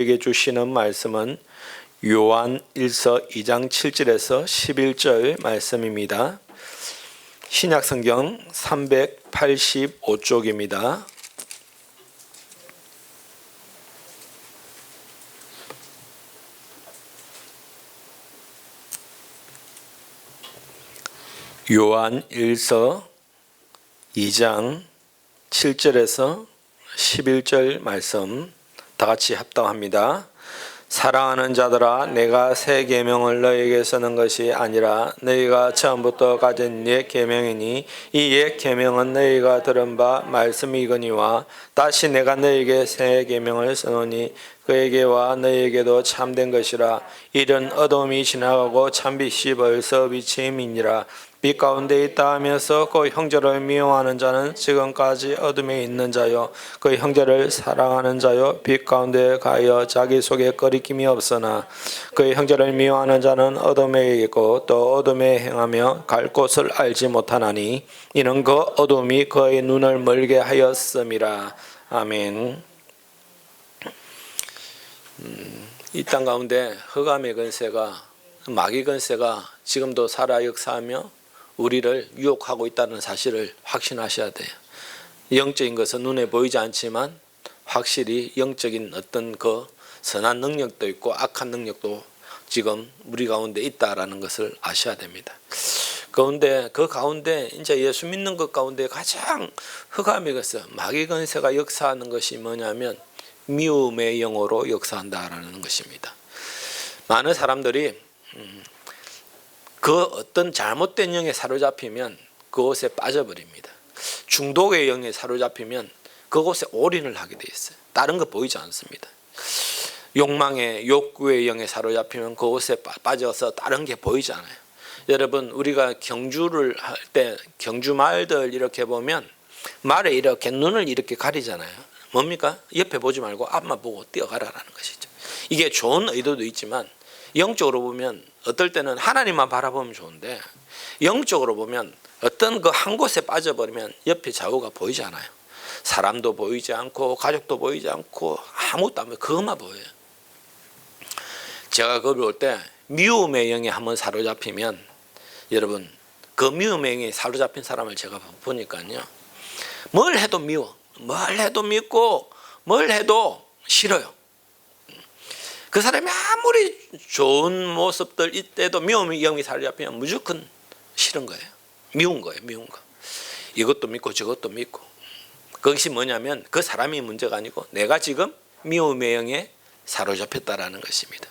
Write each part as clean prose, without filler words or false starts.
우리에게 주시는 말씀은 요한 1서 2장 7절에서 11절 말씀입니다. 신약성경 385쪽입니다. 요한 1서 2장 7절에서 11절 말씀 다 같이 합독합니다. 사랑하는 자들아, 내가 새 계명을 너희에게 쓰는 것이 아니라 너희가 처음부터 가진 옛 계명이니 이 옛 계명은 너희가 들은 바 말씀이거니와 다시 내가 너희에게 새 계명을 쓰노니 그에게와 너희에게도 참된 것이라. 이른 어둠이 지나가고 참빛이 벌써 비침이니라. 빛 가운데 있다 하면서 그 형제를 미워하는 자는 지금까지 어둠에 있는 자요, 그 형제를 사랑하는 자요, 빛 가운데 가여 자기 속에 거리낌이 없으나 그 형제를 미워하는 자는 어둠에 있고 또 어둠에 행하며 갈 곳을 알지 못하나니 이는 그 어둠이 그의 눈을 멀게 하였음이라. 아멘. 이 땅 가운데 흑암의 권세가, 마귀 권세가 지금도 살아 역사하며 우리를 유혹하고 있다는 사실을 확신하셔야 돼요. 영적인 것은 눈에 보이지 않지만 확실히 영적인 어떤 그 선한 능력도 있고 악한 능력도 지금 우리 가운데 있다라는 것을 아셔야 됩니다. 그 가운데 이제 예수 믿는 것 가운데 가장 흑암의 것은 마귀 권세가 역사하는 것이 뭐냐면 미움의 영으로 역사한다라는 것입니다. 많은 사람들이 그 어떤 잘못된 영에 사로잡히면 그곳에 빠져버립니다. 중독의 영에 사로잡히면 그곳에 올인을 하게 돼 있어요. 다른 거 보이지 않습니다. 욕망의 욕구의 영에 사로잡히면 그곳에 빠져서 다른 게 보이지 않아요. 여러분, 우리가 경주를 할 때 경주 말들 이렇게 보면 말에 이렇게 눈을 이렇게 가리잖아요. 뭡니까? 옆에 보지 말고 앞만 보고 뛰어가라라는 것이죠. 이게 좋은 의도도 있지만 영적으로 보면 어떨 때는 하나님만 바라보면 좋은데 영적으로 보면 어떤 그 한 곳에 빠져버리면 옆에 좌우가 보이지 않아요. 사람도 보이지 않고 가족도 보이지 않고 아무것도 안 보여요. 그것만 보여요. 제가 거기 올 때 미움의 영에 한번 사로잡히면, 여러분, 그 미움의 영에 사로잡힌 사람을 제가 보니까요, 뭘 해도 미워, 뭘 해도 믿고 뭘 해도 싫어요. 그 사람이 아무리 좋은 모습들 이때도 미움의 영이 사로잡히면 무조건 싫은 거예요. 미운 거예요. 미운 거. 이것도 믿고 저것도 믿고. 그것이 뭐냐면 그 사람이 문제가 아니고 내가 지금 미움의 영에 사로잡혔다라는 것입니다.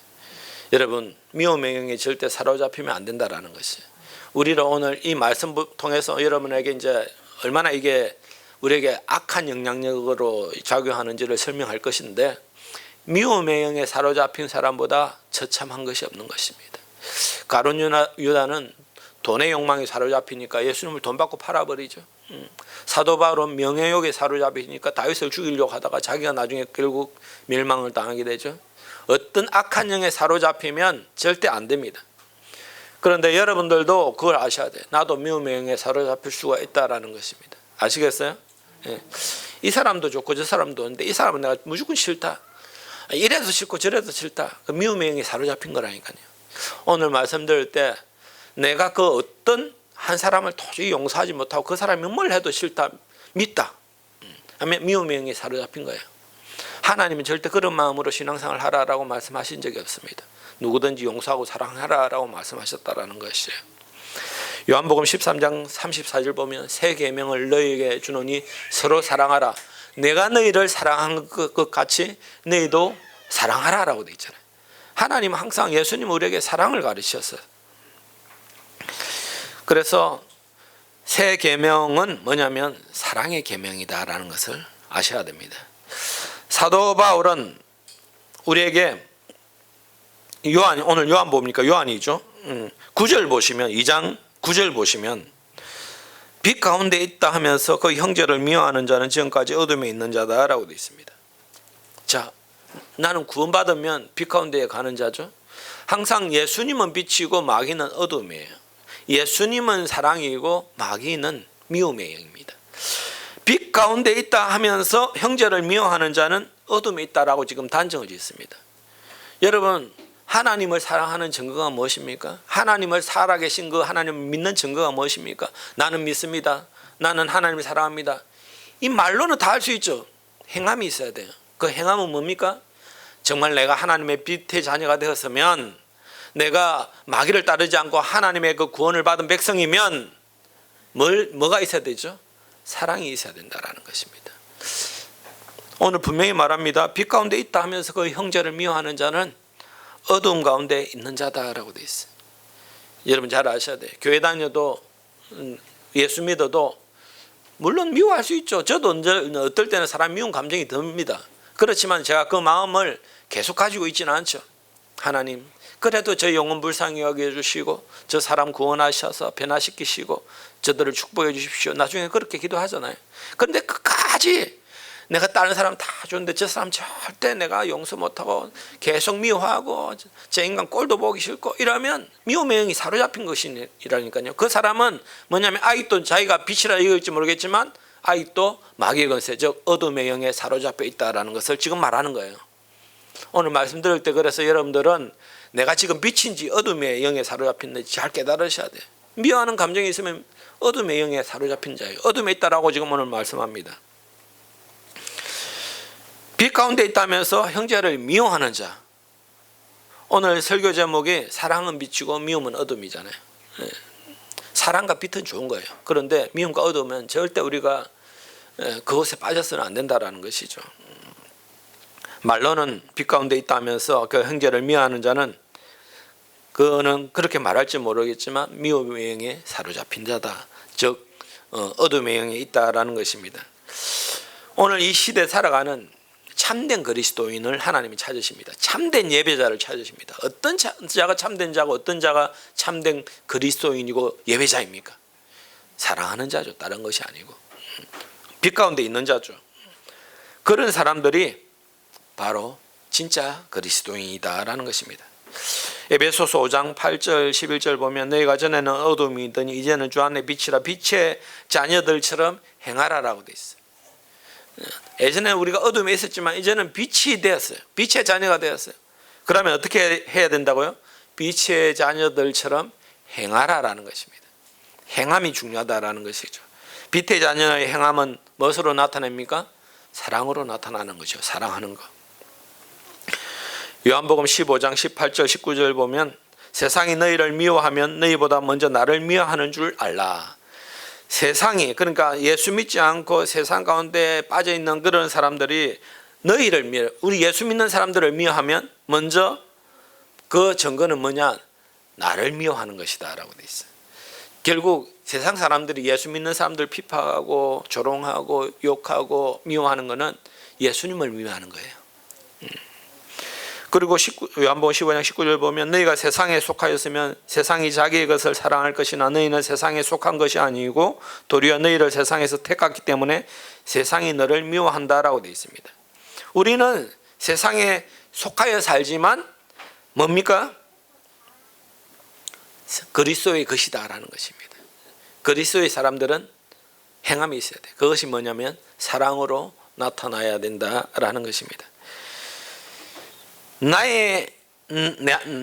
여러분, 미움의 영에 절대 사로잡히면 안 된다라는 것이에요. 우리는 오늘 이 말씀 통해서 여러분에게 이제 얼마나 이게 우리에게 악한 영향력으로 작용하는지를 설명할 것인데, 미움의 영에 사로잡힌 사람보다 처참한 것이 없는 것입니다. 가룟 유다는 돈의 욕망에 사로잡히니까 예수님을 돈 받고 팔아버리죠. 사도 바울은 명예욕에 사로잡히니까 다윗을 죽이려고 하다가 자기가 나중에 결국 멸망을 당하게 되죠. 어떤 악한 영에 사로잡히면 절대 안 됩니다. 그런데 여러분들도 그걸 아셔야 돼요. 나도 미움의 영에 사로잡힐 수가 있다라는 것입니다. 아시겠어요? 예. 이 사람도 좋고 저 사람도 좋은데 이 사람은 내가 무조건 싫다, 이래도 싫고 저래도 싫다, 그 미움의 영에 사로잡힌 거라니까요. 오늘 말씀드릴 때 내가 그 어떤 한 사람을 도저히 용서하지 못하고 그 사람이 뭘 해도 싫다, 믿다 하면 미움의 영에 사로잡힌 거예요. 하나님은 절대 그런 마음으로 신앙생활을 하라라고 말씀하신 적이 없습니다. 누구든지 용서하고 사랑하라라고 말씀하셨다라는 것이에요. 요한복음 13장 34절 보면 새 계명을 너희에게 주노니 서로 사랑하라. 내가 너희를 사랑한 것 같이 너희도 사랑하라라고 되어 있잖아요. 하나님은 항상, 예수님은 우리에게 사랑을 가르치셨어요. 그래서 새 계명은 뭐냐면 사랑의 계명이다라는 것을 아셔야 됩니다. 사도 바울은 우리에게 오늘 요한복음이니까 요한이죠. 9절 보시면, 2장 9절 보시면 빛 가운데 있다 하면서 그 형제를 미워하는 자는 지금까지 어둠에 있는 자다라고 되어 있습니다. 자, 나는 구원받으면 빛 가운데 가는 자죠. 항상 예수님은 빛이고 마귀는 어둠이에요. 예수님은 사랑이고 마귀는 미움의 영입니다. 빛 가운데 있다 하면서 형제를 미워하는 자는 어둠에 있다라고 지금 단정을 짓습니다. 여러분, 하나님을 사랑하는 증거가 무엇입니까? 하나님을 살아계신 그 하나님을 믿는 증거가 무엇입니까? 나는 믿습니다. 나는 하나님을 사랑합니다. 이 말로는 다 할 수 있죠. 행함이 있어야 돼요. 그 행함은 뭡니까? 정말 내가 하나님의 빛의 자녀가 되었으면, 내가 마귀를 따르지 않고 하나님의 그 구원을 받은 백성이면 뭐가 있어야 되죠? 사랑이 있어야 된다는 것입니다. 오늘 분명히 말합니다. 빛 가운데 있다 하면서 그 형제를 미워하는 자는 어두움 가운데 있는 자다라고 되어 있어요. 여러분 잘 아셔야 돼요. 교회 다녀도 예수 믿어도 물론 미워할 수 있죠. 저도 어떨 때는 사람 미운 감정이 듭니다. 그렇지만 제가 그 마음을 계속 가지고 있지는 않죠. 하나님, 그래도 저 영혼 불쌍히 여겨주시고 저 사람 구원하셔서 변화시키시고 저들을 축복해 주십시오. 나중에 그렇게 기도하잖아요. 그런데 끝까지 내가 다른 사람 다 좋은데 저 사람 절대 내가 용서 못하고 계속 미워하고 저 인간 꼴도 보기 싫고 이러면 미움의 영이 사로잡힌 것이라니까요. 그 사람은 뭐냐면 아직도 자기가 빛이라 이길지 모르겠지만 아직도 마귀의 권세, 즉 어둠의 영에 사로잡혀 있다라는 것을 지금 말하는 거예요. 오늘 말씀 들을 때 그래서 여러분들은 내가 지금 빛인지 어둠의 영에 사로잡힌지 잘 깨달으셔야 돼요. 미워하는 감정이 있으면 어둠의 영에 사로잡힌 자예요. 어둠에 있다라고 지금 오늘 말씀합니다. 빛 가운데 있다면서 형제를 미워하는 자. 오늘 설교 제목이 사랑은 빛이고 미움은 어둠이잖아요. 사랑과 빛은 좋은 거예요. 그런데 미움과 어둠은 절대 우리가 그것에 빠져서는 안 된다라는 것이죠. 말로는 빛 가운데 있다면서 그 형제를 미워하는 자는 그는 그렇게 말할지 모르겠지만 미움의 영에 사로잡힌 자다. 즉 어둠의 영에 있다라는 것입니다. 오늘 이 시대에 살아가는 참된 그리스도인을 하나님이 찾으십니다. 참된 예배자를 찾으십니다. 어떤 자가 참된 자고 어떤 자가 참된 그리스도인이고 예배자입니까? 사랑하는 자죠. 다른 것이 아니고 빛 가운데 있는 자죠. 그런 사람들이 바로 진짜 그리스도인이다라는 것입니다. 에베소서 5장 8절 11절 보면 너희가 전에는 어둠이더니 이제는 주 안에 빛이라 빛의 자녀들처럼 행하라라고 되어 있어요. 예전에 우리가 어둠에 있었지만 이제는 빛이 되었어요. 빛의 자녀가 되었어요. 그러면 어떻게 해야 된다고요? 빛의 자녀들처럼 행하라라는 것입니다. 행함이 중요하다라는 것이죠. 빛의 자녀의 행함은 무엇으로 나타냅니까? 사랑으로 나타나는 거죠. 사랑하는 것. 요한복음 15장 18절 19절 보면 세상이 너희를 미워하면 너희보다 먼저 나를 미워하는 줄 알라. 세상이, 그러니까 예수 믿지 않고 세상 가운데 빠져 있는 그런 사람들이 너희를 미워, 우리 예수 믿는 사람들을 미워하면 먼저 그 증거는 뭐냐? 나를 미워하는 것이다 라고 돼 있어요. 결국 세상 사람들이 예수 믿는 사람들 비판하고 조롱하고 욕하고 미워하는 것은 예수님을 미워하는 거예요. 그리고 요한복음 15장 19절 보면 너희가 세상에 속하였으면 세상이 자기의 것을 사랑할 것이나 너희는 세상에 속한 것이 아니고 도리어 너희를 세상에서 택했기 때문에 세상이 너를 미워한다라고 되어 있습니다. 우리는 세상에 속하여 살지만 뭡니까? 그리스도의 것이다라는 것입니다. 그리스도의 사람들은 행함이 있어야 돼. 그것이 뭐냐면 사랑으로 나타나야 된다라는 것입니다.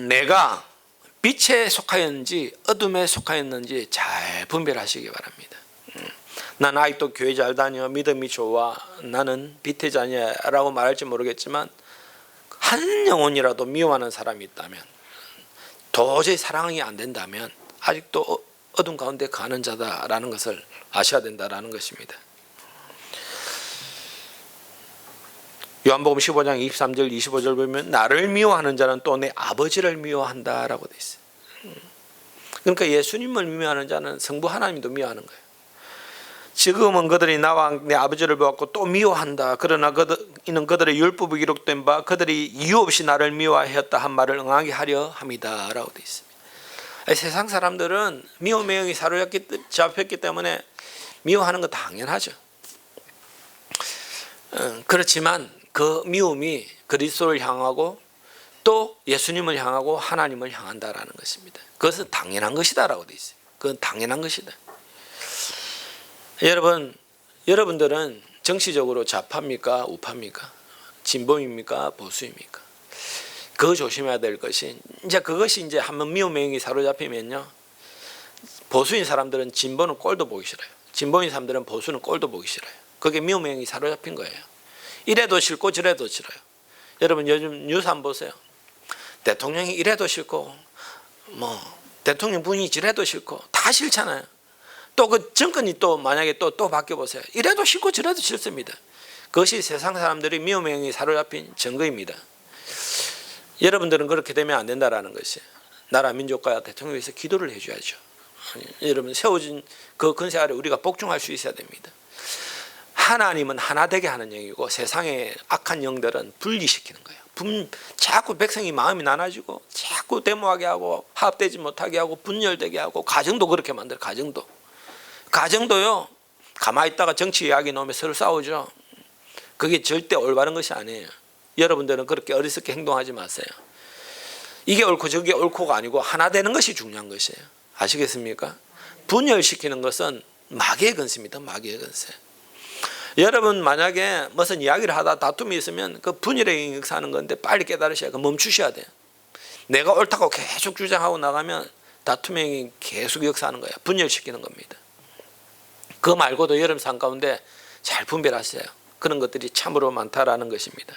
내가 빛에 속하였는지 어둠에 속하였는지 잘 분별하시기 바랍니다. 나는 아직도 교회 잘 다녀 믿음이 좋아 나는 빛의 자녀라고 말할지 모르겠지만 한 영혼이라도 미워하는 사람이 있다면 도저히 사랑이 안 된다면 아직도 어둠 가운데 가는 자다라는 것을 아셔야 된다라는 것입니다. 요한복음 15장 23절 25절 보면 나를 미워하는 자는 또 내 아버지를 미워한다라고 돼 있어요. 그러니까 예수님을 미워하는 자는 성부 하나님도 미워하는 거예요. 지금은 그들이 나와 내 아버지를 보았고 또 미워한다. 그러나 이는 그들의 율법에 기록된 바 그들이 이유 없이 나를 미워하였다 한 말을 응하게 하려 함이다 라고 되어 있습니다. 세상 사람들은 미움의 영이 사로잡혔기 때문에 미워하는 거 당연하죠. 그렇지만 그 미움이 그리스도를 향하고 또 예수님을 향하고 하나님을 향한다라는 것입니다. 그것은 당연한 것이다라고 되어 있어요. 그건 당연한 것이다. 여러분들은 정치적으로 좌파입니까? 우파입니까? 진보입니까? 보수입니까? 그거 조심해야 될 것이, 이제 그것이 이제 한번 미움의 영이 사로잡히면요, 보수인 사람들은 진보는 꼴도 보기 싫어요. 진보인 사람들은 보수는 꼴도 보기 싫어요. 그게 미움의 영이 사로잡힌 거예요. 이래도 싫고 저래도 싫어요. 여러분 요즘 뉴스 한번 보세요. 대통령이 이래도 싫고 대통령 분이 저래도 싫고 다 싫잖아요. 또 그 정권이 또 만약에 또 바뀌어 보세요. 이래도 싫고 저래도 싫습니다. 그것이 세상 사람들이 미움의 영이 사로잡힌 증거입니다. 여러분들은 그렇게 되면 안 된다라는 것이, 나라 민족과 대통령을 위해서 기도를 해줘야죠. 여러분 세워진 그 근세 아래 우리가 복종할 수 있어야 됩니다. 하나님은 하나 되게 하는 영이고 세상의 악한 영들은 분리시키는 거예요. 자꾸 백성이 마음이 나눠지고 자꾸 데모하게 하고 합되지 못하게 하고 분열되게 하고, 가정도 그렇게 만들어요. 가정도요, 가만히 있다가 정치 이야기 나오면 서로 싸우죠. 그게 절대 올바른 것이 아니에요. 여러분들은 그렇게 어리석게 행동하지 마세요. 이게 옳고 저게 옳고가 아니고 하나 되는 것이 중요한 것이에요. 아시겠습니까? 분열시키는 것은 마귀의 건세입니다. 마귀의 건세. 여러분 만약에 무슨 이야기를 하다 다툼이 있으면 그 분열의 영역 사는 건데 빨리 깨달으셔야 돼요. 멈추셔야 돼요. 내가 옳다고 계속 주장하고 나가면 다툼의 영이 계속 역사하는 거예요. 분열시키는 겁니다. 그거 말고도 여러분 삶 가운데 잘 분별하세요. 그런 것들이 참으로 많다라는 것입니다.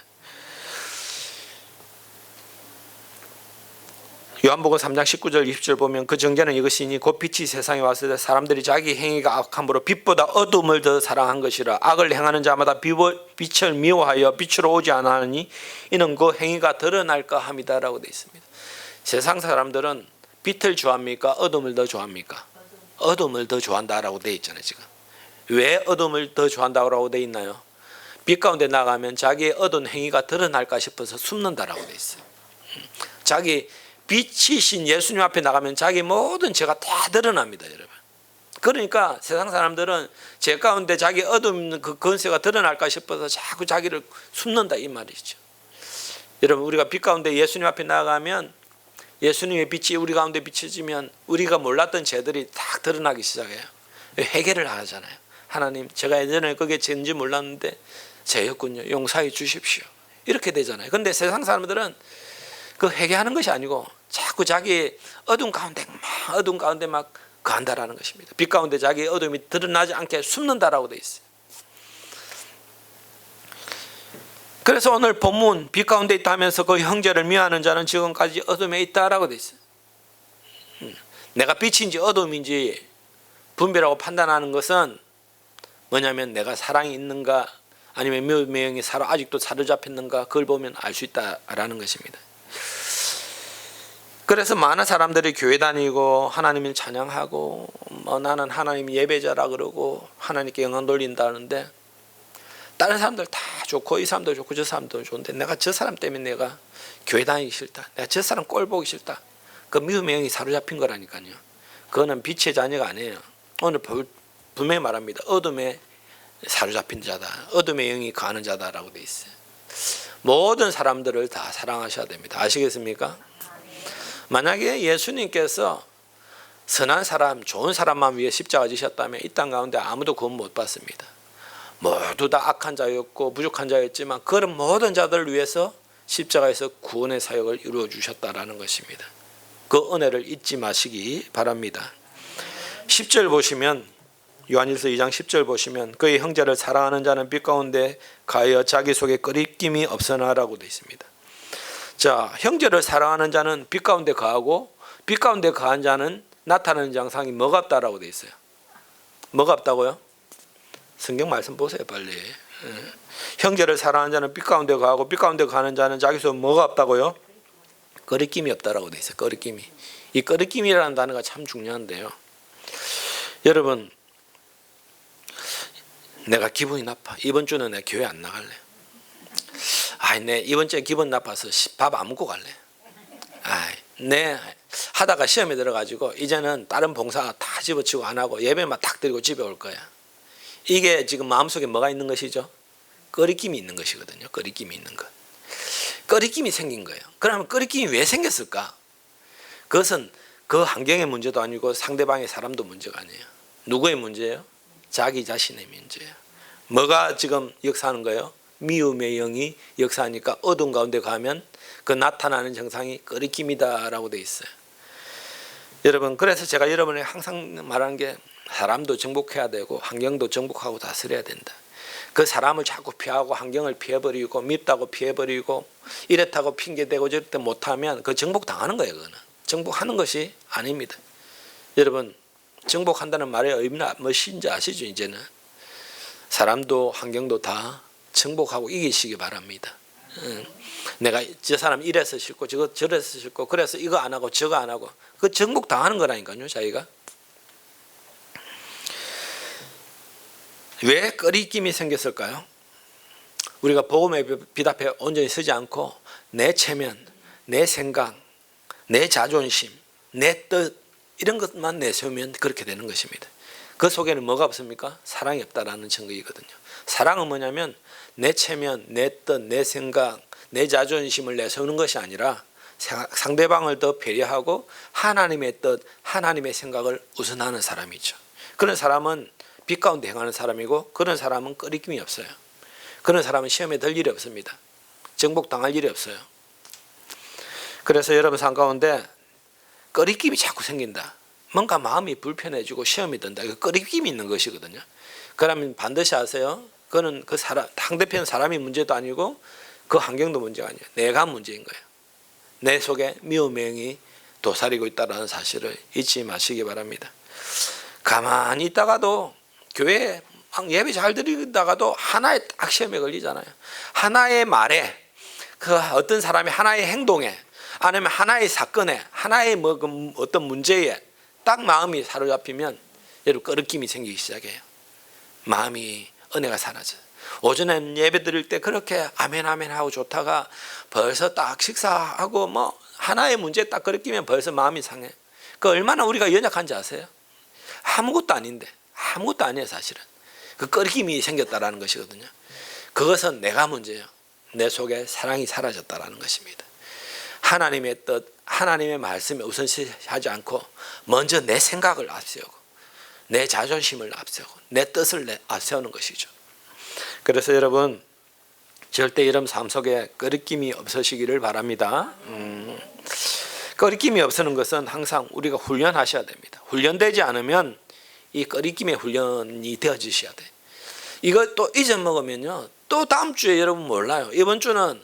요한복음 3장 19절 20절 보면, 그 정죄는 이것이니 곧 빛이 세상에 왔을 때 사람들이 자기 행위가 악함으로 빛보다 어둠을 더 사랑한 것이라. 악을 행하는 자마다 빛을 미워하여 빛으로 오지 않으니 이는 그 행위가 드러날까 함이다라고 되어 있습니다. 세상 사람들은 빛을 좋아합니까? 어둠을 더 좋아합니까? 어둠을 더 좋아한다라고 되어 있잖아요. 지금 왜 어둠을 더 좋아한다고 되어 있나요? 빛 가운데 나가면 자기의 어두운 행위가 드러날까 싶어서 숨는다라고 되어 있어요. 자기 빛이신 예수님 앞에 나가면 자기 모든 죄가 다 드러납니다, 여러분. 그러니까 세상 사람들은 죄 가운데 자기 어두운 그 건세가 드러날까 싶어서 자꾸 자기를 숨는다 이 말이죠. 여러분 우리가 빛 가운데 예수님 앞에 나가면 예수님의 빛이 우리 가운데 비춰지면 우리가 몰랐던 죄들이 딱 드러나기 시작해요. 회개를 하잖아요. 하나님, 제가 예전에 그게 죄인지 몰랐는데 죄였군요. 용서해 주십시오. 이렇게 되잖아요. 그런데 세상 사람들은 그 회개하는 것이 아니고 자꾸 자기 어두운 가운데 막 간다라는 것입니다. 빛 가운데 자기 어둠이 드러나지 않게 숨는다라고 되어 있어요. 그래서 오늘 본문 빛 가운데 있다 하면서 그 형제를 미워하는 자는 지금까지 어둠에 있다라고 되어 있어요. 내가 빛인지 어둠인지 분별하고 판단하는 것은 뭐냐면 내가 사랑이 있는가 아니면 미움의 영이 아직도 사로잡혔는가, 그걸 보면 알 수 있다라는 것입니다. 그래서 많은 사람들이 교회 다니고 하나님을 찬양하고 나는 하나님 예배자라 그러고 하나님께 영광 돌린다는데 다른 사람들 다 좋고 이 사람도 좋고 저 사람도 좋은데 내가 저 사람 때문에 내가 교회 다니기 싫다, 내가 저 사람 꼴 보기 싫다, 그 미움의 영이 사로잡힌 거라니까요. 그거는 빛의 자녀가 아니에요. 오늘 분명히 말합니다. 어둠에 사로잡힌 자다, 어둠의 영이 거하는 자다라고 돼 있어요. 모든 사람들을 다 사랑하셔야 됩니다. 아시겠습니까? 만약에 예수님께서 선한 사람, 좋은 사람만 위해 십자가 지셨다면 이 땅 가운데 아무도 구원 못 받습니다. 모두 다 악한 자였고 부족한 자였지만 그런 모든 자들을 위해서 십자가에서 구원의 사역을 이루어 주셨다라는 것입니다. 그 은혜를 잊지 마시기 바랍니다. 10절 보시면, 요한일서 2장 10절 보시면, 그의 형제를 사랑하는 자는 빛 가운데 가여 자기 속에 끄리낌이 없으나라고 되어 있습니다. 자, 형제를 사랑하는 자는 빛 가운데 거하고 빛 가운데 거한 자는 나타나는 장상이 뭐가 없다라고 되어 있어요. 뭐가 없다고요? 성경 말씀 보세요 빨리. 형제를 사랑하는 자는 빛 가운데 거하고 빛 가운데 거하는 자는 자기 속에 뭐가 없다고요? 거리낌이 없다라고 되어 있어요. 거리낌이. 이 거리낌이라는 단어가 참 중요한데요. 여러분, 내가 기분이 나빠. 이번 주는 내 교회 안 나갈래. 내 이번 주에 기분 나빠서 밥 안 먹고 갈래. 내 하다가 시험에 들어가지고 이제는 다른 봉사 다 집어치고 안 하고 예배만 딱 드리고 집에 올 거야. 이게 지금 마음속에 뭐가 있는 것이죠? 꺼리낌이 있는 것이거든요. 꺼리낌이 있는 것. 꺼리낌이 생긴 거예요. 그러면 꺼리낌이 왜 생겼을까? 그것은 그 환경의 문제도 아니고 상대방의 사람도 문제가 아니에요. 누구의 문제예요? 자기 자신의 문제예요. 뭐가 지금 역사하는 거예요? 미움의 영이 역사하니까 어두운 가운데 가면 그 나타나는 증상이 끄리낌이다라고 되어 있어요. 여러분, 그래서 제가 여러분에게 항상 말하는 게 사람도 정복해야 되고 환경도 정복하고 다스려야 된다. 그 사람을 자꾸 피하고 환경을 피해버리고 밉다고 피해버리고 이랬다고 핑계대고 저랬다 못하면 그 정복당하는 거예요. 그거는 정복하는 것이 아닙니다. 여러분, 정복한다는 말의 의미는 무엇인지 아시죠? 이제는 사람도 환경도 다 정복하고 이기시기 바랍니다. 내가 저 사람 이래서 싫고 저거 저래서 싫고 그래서 이거 안 하고 저거 안 하고 그 정복당하는 거라니까요. 자기가 왜 끄리낌이 생겼을까요? 우리가 복음의 빛 앞에 온전히 서지 않고 내 체면, 내 생각, 내 자존심, 내 뜻 이런 것만 내세우면 그렇게 되는 것입니다. 그 속에는 뭐가 없습니까? 사랑이 없다라는 증거이거든요. 사랑은 뭐냐면 내 체면, 내 뜻, 내 생각, 내 자존심을 내세우는 것이 아니라 상대방을 더 배려하고 하나님의 뜻, 하나님의 생각을 우선하는 사람이죠. 그런 사람은 빛 가운데 행하는 사람이고 그런 사람은 끄리낌이 없어요. 그런 사람은 시험에 들 일이 없습니다. 정복당할 일이 없어요. 그래서 여러분 삶 가운데 끄리낌이 자꾸 생긴다. 뭔가 마음이 불편해지고 시험이 든다. 이거 끄리낌이 있는 것이거든요. 그러면 반드시 아세요. 그거는 그 사람, 상대편 사람이 문제도 아니고 그 환경도 문제가 아니에요. 내가 문제인 거예요. 내 속에 미움의 영이 도사리고 있다는 사실을 잊지 마시기 바랍니다. 가만히 있다가도 교회에 막 예배 잘 드리다가도 하나의 딱 시험에 걸리잖아요. 하나의 말에 그 어떤 사람이 하나의 행동에 아니면 하나의 사건에 하나의 뭐 어떤 문제에 딱 마음이 사로잡히면 여러분 끄리낌이 생기기 시작해요. 마음이 은혜가 사라져요. 오전에 예배 드릴 때 그렇게 아멘 아멘 하고 좋다가 벌써 딱 식사하고 뭐 하나의 문제에 딱 끄리끼면 벌써 마음이 상해. 그 얼마나 우리가 연약한지 아세요? 아무것도 아닌데 아무것도 아니에요. 사실은 그 끄리낌이 생겼다라는 것이거든요. 그것은 내가 문제예요. 내 속에 사랑이 사라졌다라는 것입니다. 하나님의 뜻, 하나님의 말씀에 우선시하지 않고 먼저 내 생각을 앞세우고 내 자존심을 앞세우고 내 뜻을 앞세우는 것이죠. 그래서 여러분 절대 이런 삶 속에 끄리낌이 없으시기를 바랍니다. 끄리낌이 없는 것은 항상 우리가 훈련하셔야 됩니다. 훈련되지 않으면 이 끄리낌의 훈련이 되어지셔야 돼. 이거 또 잊어먹으면요 또 다음 주에 여러분 몰라요. 이번 주는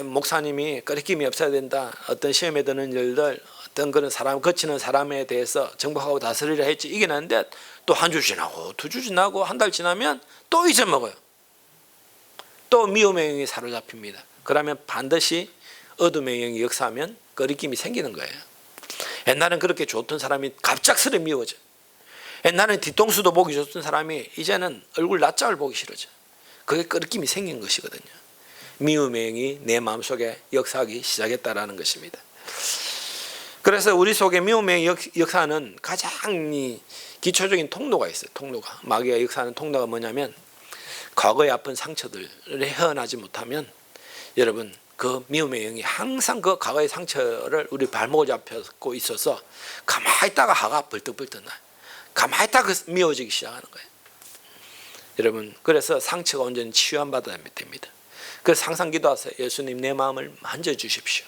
목사님이 끄리낌이 없어야 된다. 어떤 시험에 드는 일들 어떤 그런 사람 거치는 사람에 대해서 정복하고 다스리려 했지 이게 나는데 또 한 주 지나고 두 주 지나고 한 달 지나면 또 잊어먹어요. 또 미움의 영이 사로잡힙니다. 그러면 반드시 어둠의 영이 역사하면 끄리낌이 생기는 거예요. 옛날엔 그렇게 좋던 사람이 갑작스레 미워져. 옛날엔 뒤통수도 보기 좋던 사람이 이제는 얼굴 낯짝을 보기 싫어져. 그게 끄리낌이 생긴 것이거든요. 미움의 영이 내 마음속에 역사하기 시작했다라는 것입니다. 그래서 우리 속에 미움의 역사는 가장 기초적인 통로가 있어요. 통로가 마귀가 역사하는 통로가 뭐냐면 과거의 아픈 상처들을 헤어나지 못하면 여러분 그 미움의 영이 항상 그 과거의 상처를 우리 발목을 잡고 있어서 가만히 있다가 하가 벌떡벌떡 나요. 가만히 있다가 미워지기 시작하는 거예요. 여러분 그래서 상처가 온전히 치유받아야 됩니다. 그래서 항상 기도하세요. 예수님 내 마음을 만져주십시오.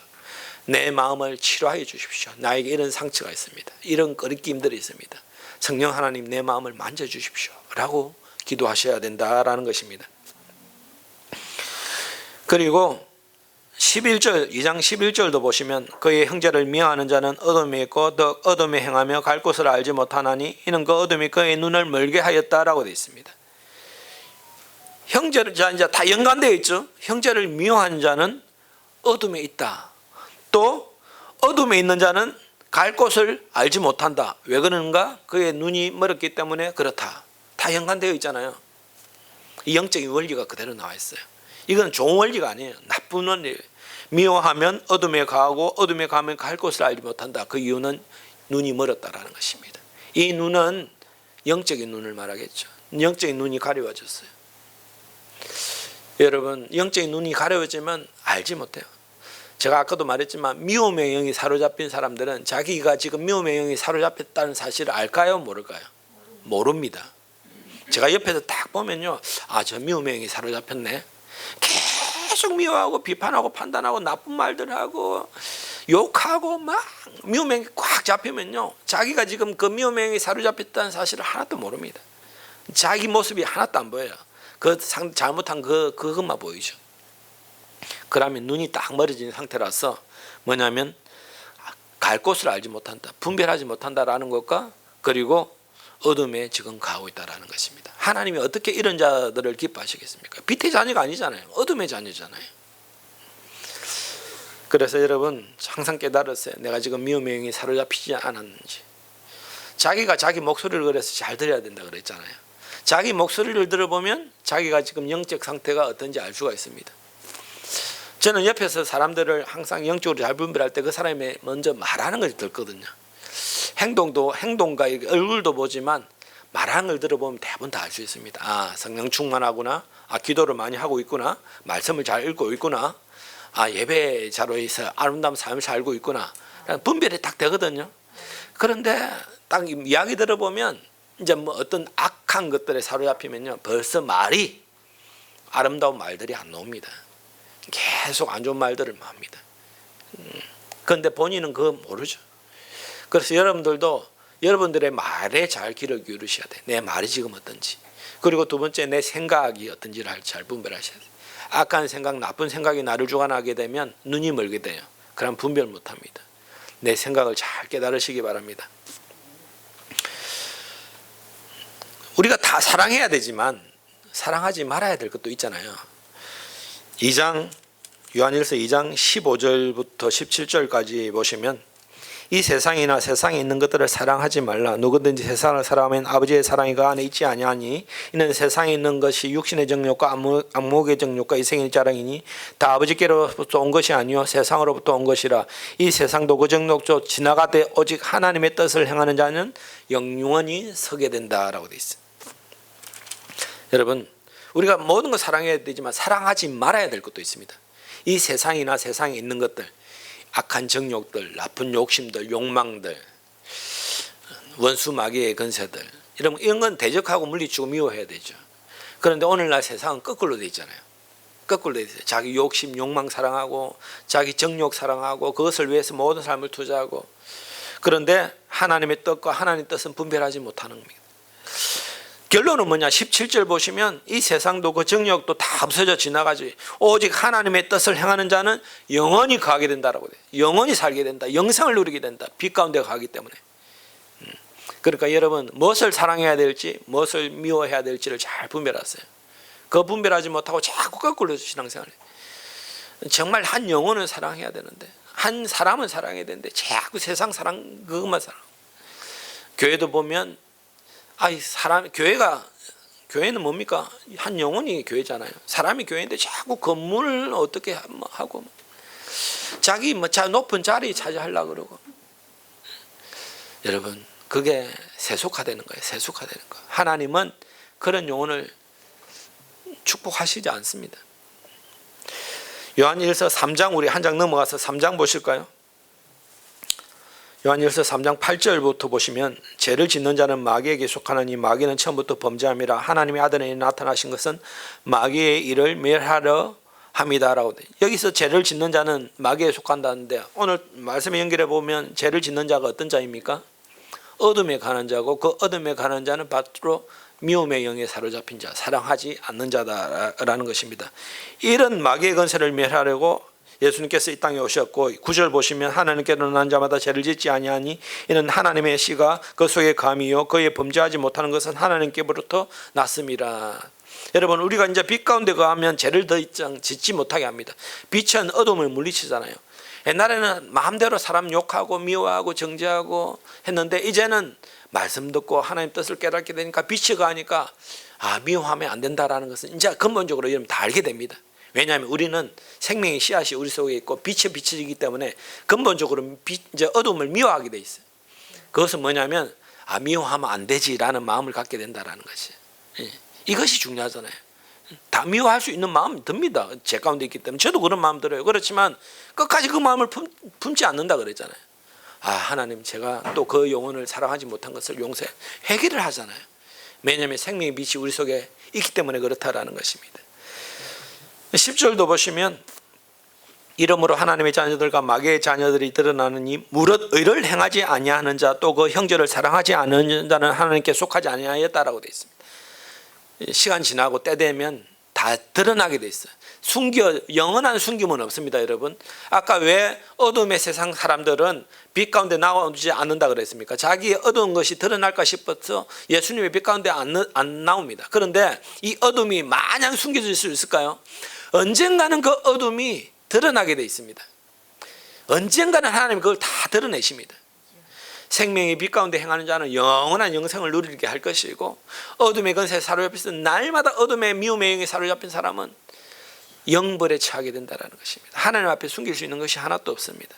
내 마음을 치료하여 주십시오. 나에게 이런 상처가 있습니다. 이런 끄리낌들이 있습니다. 성령 하나님 내 마음을 만져주십시오 라고 기도하셔야 된다라는 것입니다. 그리고 11절 2장 11절도 보시면 그의 형제를 미워하는 자는 어둠에 있고 더 어둠에 행하며 갈 곳을 알지 못하나니 이는 그 어둠이 그의 눈을 멀게 하였다라고 되어 있습니다. 형제를 이제 다 연관되어 있죠. 형제를 미워하는 자는 어둠에 있다. 또 어둠에 있는 자는 갈 곳을 알지 못한다. 왜 그러는가? 그의 눈이 멀었기 때문에 그렇다. 다 연관되어 있잖아요. 이 영적인 원리가 그대로 나와 있어요. 이건 좋은 원리가 아니에요. 나쁜 원리예요. 미워하면 어둠에 가고 어둠에 가면 갈 곳을 알지 못한다. 그 이유는 눈이 멀었다라는 것입니다. 이 눈은 영적인 눈을 말하겠죠. 영적인 눈이 가려워졌어요. 여러분 영적인 눈이 가려워지면 알지 못해요. 제가 아까도 말했지만 미움의 영이 사로잡힌 사람들은 자기가 지금 미움의 영이 사로잡혔다는 사실을 알까요? 모를까요? 모릅니다. 제가 옆에서 딱 보면요. 저 미움의 영이 사로잡혔네. 계속 미워하고 비판하고 판단하고 나쁜 말들 하고 욕하고 막 미움에 꽉 잡히면요, 자기가 지금 그 미움에 사로잡혔다는 사실을 하나도 모릅니다. 자기 모습이 하나도 안 보여요. 잘못한 그것만 보이죠. 그러면 눈이 딱 멀어진 상태라서 뭐냐면 갈 곳을 알지 못한다, 분별하지 못한다라는 것과 그리고 어둠에 지금 가고 있다라는 것입니다. 하나님이 어떻게 이런 자들을 기뻐하시겠습니까? 빛의 자녀가 아니잖아요. 어둠의 자녀잖아요. 그래서 여러분 항상 깨달으세요. 내가 지금 미움의 영이 사로잡히지 않았는지. 자기가 자기 목소리를 그래서 잘 들어야 된다 그랬잖아요. 자기 목소리를 들어보면 자기가 지금 영적 상태가 어떤지 알 수가 있습니다. 저는 옆에서 사람들을 항상 영적으로 잘 분별할 때 그 사람이 먼저 말하는 걸 듣거든요. 행동과 얼굴도 보지만 말하는 걸 들어보면 대부분 다 알 수 있습니다. 아, 성령 충만하구나. 아, 기도를 많이 하고 있구나. 말씀을 잘 읽고 있구나. 아, 예배자로서 아름다운 삶을 살고 있구나. 분별이 딱 되거든요. 그런데 딱 이야기 들어보면 이제 뭐 어떤 악한 것들에 사로잡히면요, 벌써 말이 아름다운 말들이 안 나옵니다. 계속 안 좋은 말들을 합니다. 그런데 본인은 그거 모르죠. 그래서 여러분들도 여러분들의 말에 잘 귀를 기울이셔야 돼. 내 말이 지금 어떤지. 그리고 두 번째, 내 생각이 어떤지를 잘 분별하셔야 돼. 악한 생각, 나쁜 생각이 나를 주관하게 되면 눈이 멀게 돼요. 그럼 분별 못합니다. 내 생각을 잘 깨달으시기 바랍니다. 우리가 다 사랑해야 되지만 사랑하지 말아야 될 것도 있잖아요. 요한일서 2장 15절부터 17절까지 보시면, 이 세상이나 세상에 있는 것들을 사랑하지 말라. 누구든지 세상을 사랑하면 아버지의 사랑이 그 안에 있지 아니하니, 이는 세상에 있는 것이 육신의 정욕과 안목의 정욕과 이생의 자랑이니 다 아버지께로부터 온 것이 아니요 세상으로부터 온 것이라. 이 세상도 그 정욕도 지나가되 오직 하나님의 뜻을 행하는 자는 영원히 서게 된다라고 되어 있어요. 여러분, 우리가 모든 걸 사랑해야 되지만 사랑하지 말아야 될 것도 있습니다. 이 세상이나 세상에 있는 것들, 악한 정욕들, 나쁜 욕심들, 욕망들, 원수 마귀의 건세들, 이런 건 대적하고 물리치고 미워해야 되죠. 그런데 오늘날 세상은 거꾸로 돼 있잖아요. 거꾸로 돼 있어요. 자기 욕심, 욕망 사랑하고 자기 정욕 사랑하고 그것을 위해서 모든 삶을 투자하고, 그런데 하나님의 뜻과 하나님의 뜻은 분별하지 못하는 겁니다. 결론은 뭐냐? 17절 보시면 이 세상도 그 정욕도 다 없어져 지나가지 오직 하나님의 뜻을 행하는 자는 영원히 가게 된다라고 돼요. 영원히 살게 된다. 영생을 누리게 된다. 빛 가운데 가기 때문에. 그러니까 여러분, 무엇을 사랑해야 될지 무엇을 미워해야 될지를 잘 분별하세요. 그 분별하지 못하고 자꾸 거꾸로 신앙생활을 해요. 정말 한 영혼을 사랑해야 되는데, 한 사람을 사랑해야 되는데 자꾸 세상 사랑 그것만 사랑. 교회도 보면 교회는 뭡니까? 한 영혼이 교회잖아요. 사람이 교회인데 자꾸 건물을 어떻게 하고 자기 높은 자리 차지하려고 그러고. 여러분, 그게 세속화되는 거예요. 세속화되는 거. 하나님은 그런 영혼을 축복하시지 않습니다. 요한일서 3장, 우리 한 장 넘어가서 3장 보실까요? 요한일서 3장 8절부터 보시면, 죄를 짓는 자는 마귀에게 속하느니 마귀는 처음부터 범죄함이라. 하나님의 아들이 나타나신 것은 마귀의 일을 멸하려 함이다라고 돼. 여기서 죄를 짓는 자는 마귀에 속한다는데, 오늘 말씀에 연결해 보면 죄를 짓는 자가 어떤 자입니까? 어둠에 가는 자고, 그 어둠에 가는 자는 바로 미움의 영에 사로잡힌 자, 사랑하지 않는 자다라는 것입니다. 이런 마귀의 건세를 멸하려고 예수님께서 이 땅에 오셨고, 9절 보시면 하나님께로 난 자마다 죄를 짓지 아니하니 이는 하나님의 씨가 그 속에 감이요 그의 범죄하지 못하는 것은 하나님께로부터 났음이라. 여러분, 우리가 이제 빛 가운데 거하면 죄를 더 이상 짓지 못하게 합니다. 빛은 어둠을 물리치잖아요. 옛날에는 마음대로 사람 욕하고 미워하고 정죄하고 했는데, 이제는 말씀 듣고 하나님 뜻을 깨닫게 되니까 빛이 가니까 미워하면 안 된다라는 것은 이제 근본적으로 여러분 다 알게 됩니다. 왜냐하면 우리는 생명의 씨앗이 우리 속에 있고 빛이 비춰지기 때문에 근본적으로 이제 어둠을 미워하게 돼 있어요. 그것은 뭐냐면 미워하면 안 되지라는 마음을 갖게 된다라는 것이. 이것이 중요하잖아요. 다 미워할 수 있는 마음이 듭니다. 제 가운데 있기 때문에 저도 그런 마음 들어요. 그렇지만 끝까지 그 마음을 품지 않는다 그랬잖아요. 하나님, 제가 또 그 영혼을 사랑하지 못한 것을 용서해, 회개를 하잖아요. 왜냐하면 생명의 빛이 우리 속에 있기 때문에 그렇다라는 것입니다. 10절도 보시면 이러므로 하나님의 자녀들과 마귀의 자녀들이 드러나느니 무릇 의를 행하지 아니하는 자 또 그 형제를 사랑하지 않는 자는 하나님께 속하지 아니하였다라고 되어 있습니다. 시간 지나고 때 되면 다 드러나게 돼 있어요. 영원한 숨김은 없습니다, 여러분. 아까 왜 어둠의 세상 사람들은 빛 가운데 나오지 않는다 그랬습니까? 자기의 어두운 것이 드러날까 싶어서 예수님의 빛 가운데 안 나옵니다. 그런데 이 어둠이 마냥 숨겨질 수 있을까요? 언젠가는 그 어둠이 드러나게 돼 있습니다. 언젠가는 하나님이 그걸 다 드러내십니다. 생명의 빛 가운데 행하는 자는 영원한 영생을 누리게 할 것이고, 어둠의 권세에 사로잡혀서 날마다 어둠의 미움의 영에 사로잡힌 사람은 영벌에 처하게 된다는 것입니다. 하나님 앞에 숨길 수 있는 것이 하나도 없습니다.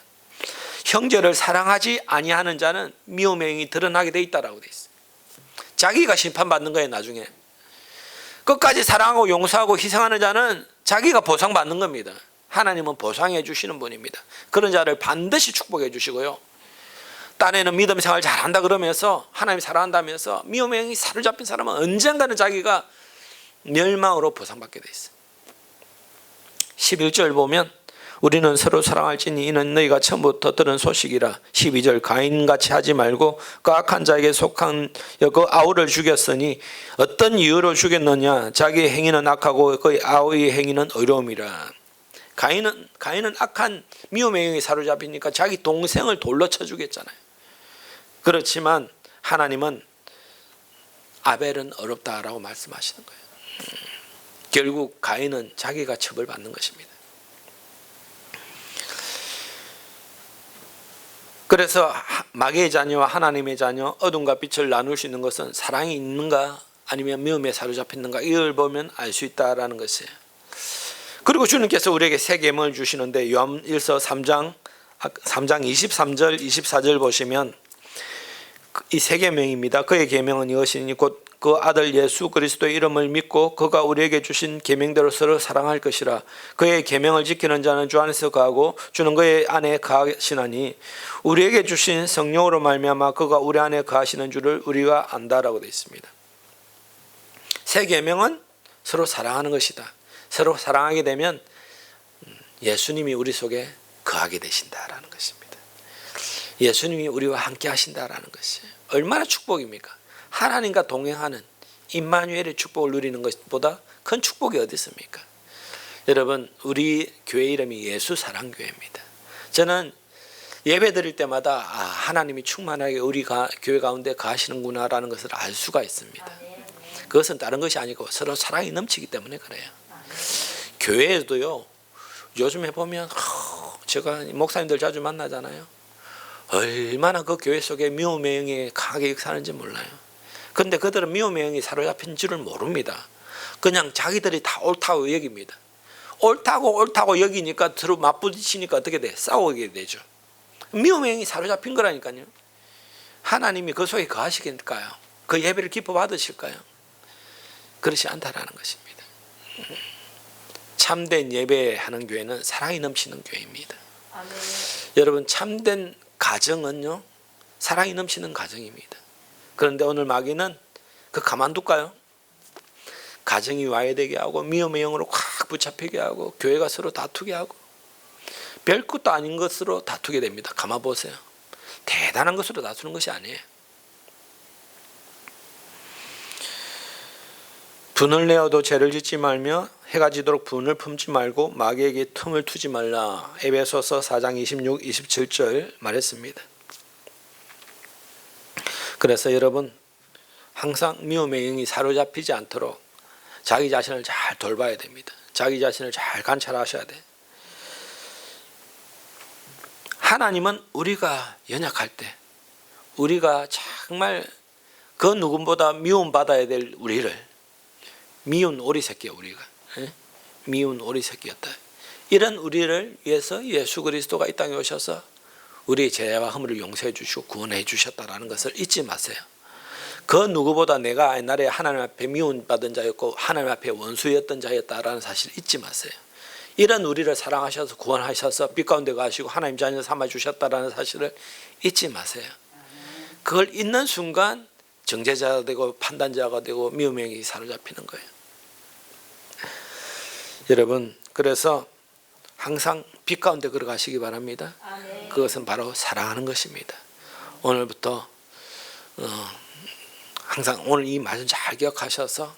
형제를 사랑하지 아니하는 자는 미움의 영이 드러나게 돼 있다라고 돼 있어요. 자기가 심판받는 거예요. 나중에 끝까지 사랑하고 용서하고 희생하는 자는 자기가 보상받는 겁니다. 하나님은 보상해 주시는 분입니다. 그런 자를 반드시 축복해 주시고요, 딴에는 믿음 생활 잘한다 그러면서 하나님 사랑한다면서 미움의 영이 사로잡힌 사람은 언젠가는 자기가 멸망으로 보상받게 돼 있어요. 11절 보면 우리는 서로 사랑할지니 이는 너희가 처음부터 들은 소식이라. 12절 가인같이 하지 말고 그 악한 자에게 속한 그 아우를 죽였으니 어떤 이유로 죽였느냐? 자기의 행위는 악하고 그 아우의 행위는 의로움이라. 가인은 악한 미움의 영에 사로잡히니까 자기 동생을 돌로 쳐 죽였잖아요. 그렇지만 하나님은 아벨은 어렵다라고 말씀하시는 거예요. 결국 가인은 자기가 처벌받는 것입니다. 그래서 마귀의 자녀와 하나님의 자녀, 어둠과 빛을 나눌 수 있는 것은 사랑이 있는가 아니면 미움에 사로잡혔는가, 이걸 보면 알 수 있다라는 것이에요. 그리고 주님께서 우리에게 세 계명을 주시는데 요한일서 3장 23절 24절 보시면 이 세 계명입니다. 그의 계명은 이것이니 곧 그 아들 예수 그리스도의 이름을 믿고 그가 우리에게 주신 계명대로 서로 사랑할 것이라. 그의 계명을 지키는 자는 주 안에서 거하고 주는 그의 안에 거하시나니 우리에게 주신 성령으로 말미암아 그가 우리 안에 거하시는 줄을 우리가 안다라고 되어 있습니다. 세 계명은 서로 사랑하는 것이다. 서로 사랑하게 되면 예수님이 우리 속에 거하게 되신다라는 것입니다. 예수님이 우리와 함께 하신다라는 것이에요. 얼마나 축복입니까? 하나님과 동행하는 임마누엘의 축복을 누리는 것보다 큰 축복이 어디 있습니까? 여러분, 우리 교회 이름이 예수사랑교회입니다. 저는 예배 드릴 때마다 하나님이 충만하게 우리 교회 가운데 거하시는구나라는 것을 알 수가 있습니다. 그것은 다른 것이 아니고 서로 사랑이 넘치기 때문에 그래요. 교회에도요, 요즘에 보면 제가 목사님들 자주 만나잖아요. 얼마나 그 교회 속에 미움의 영이 강하게 역사하는지 몰라요. 그런데 그들은 미움의 영이 사로잡힌 줄을 모릅니다. 그냥 자기들이 다 옳다고 여깁니다. 옳다고 여기니까 서로 맞부딪히니까 어떻게 돼? 싸우게 되죠. 미움의 영이 사로잡힌 거라니까요. 하나님이 그 속에 거하시겠을까요? 그 예배를 기뻐 받으실까요? 그렇지 않다라는 것입니다. 참된 예배하는 교회는 사랑이 넘치는 교회입니다. 아멘. 여러분, 참된 가정은요, 사랑이 넘치는 가정입니다. 그런데 오늘 마귀는 그 가만둘까요? 가정이 와해되게 하고 미움의 영으로 확 붙잡히게 하고 교회가 서로 다투게 하고 별 것도 아닌 것으로 다투게 됩니다. 가만 보세요. 대단한 것으로 다투는 것이 아니에요. 분을 내어도 죄를 짓지 말며 해가 지도록 분을 품지 말고 마귀에게 틈을 두지 말라. 에베소서 4장 26, 27절 말했습니다. 그래서 여러분, 항상 미움의 영이 사로잡히지 않도록 자기 자신을 잘 돌봐야 됩니다. 자기 자신을 잘 관찰하셔야 돼. 하나님은 우리가 연약할 때, 우리가 정말 그 누구보다 미움받아야 될 우리를, 미운 오리 새끼야 우리가, 미운 오리 새끼였다. 이런 우리를 위해서 예수 그리스도가 이 땅에 오셔서 우리의 죄와 허물을 용서해 주시고 구원해 주셨다라는 것을 잊지 마세요. 그 누구보다 내가 옛날에 하나님 앞에 미움받은 자였고 하나님 앞에 원수였던 자였다라는 사실을 잊지 마세요. 이런 우리를 사랑하셔서 구원하셔서 빛 가운데 가시고 하나님 자녀 삼아 주셨다라는 사실을 잊지 마세요. 그걸 잊는 순간 정죄자가 되고 판단자가 되고 미움의 영이 사로잡히는 거예요. 여러분, 그래서 항상 빛 가운데 걸어가시기 바랍니다. 아멘. 그것은 바로 사랑하는 것입니다. 오늘부터 항상 오늘 이 말씀 잘 기억하셔서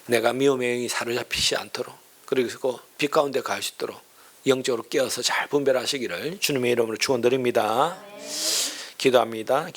내가 미움의 영이 사로잡히지 않도록, 그리고 빛 가운데 갈 수 있도록 영적으로 깨어서 잘 분별하시기를 주님의 이름으로 축원드립니다. 기도합니다.